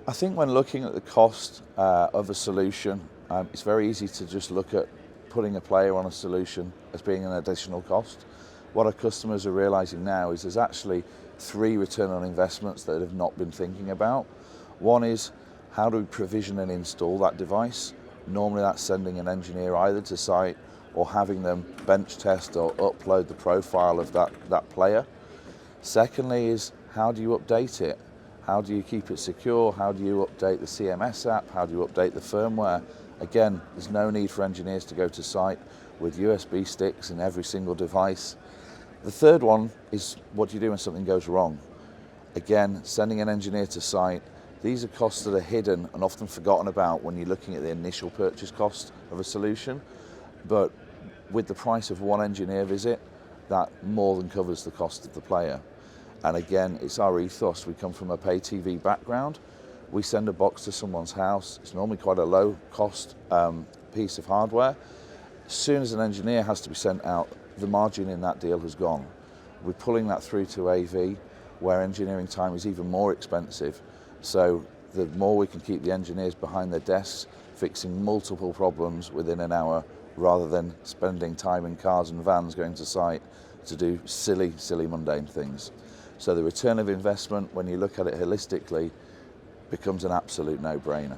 I think when looking at the cost of a solution, it's very easy to just look at putting a player on a solution as being an additional cost. What our customers are realizing now is there's actually 3 return on investments that they've not been thinking about. One is, how do we provision and install that device? Normally that's sending an engineer either to site or having them bench test or upload the profile of that player. Secondly is, how do you update it? How do you keep it secure? How do you update the CMS app? How do you update the firmware? Again, there's no need for engineers to go to site with USB sticks in every single device. The third one is, what do you do when something goes wrong? Again, sending an engineer to site. These are costs that are hidden and often forgotten about when you're looking at the initial purchase cost of a solution. But with the price of one engineer visit, that more than covers the cost of the player. And again, it's our ethos. We come from a pay TV background. We send a box to someone's house. It's normally quite a low cost piece of hardware. As soon as an engineer has to be sent out, the margin in that deal has gone. We're pulling that through to AV, where engineering time is even more expensive. So the more we can keep the engineers behind their desks, fixing multiple problems within an hour, rather than spending time in cars and vans going to site to do silly mundane things. So the return of investment, when you look at it holistically, becomes an absolute no-brainer.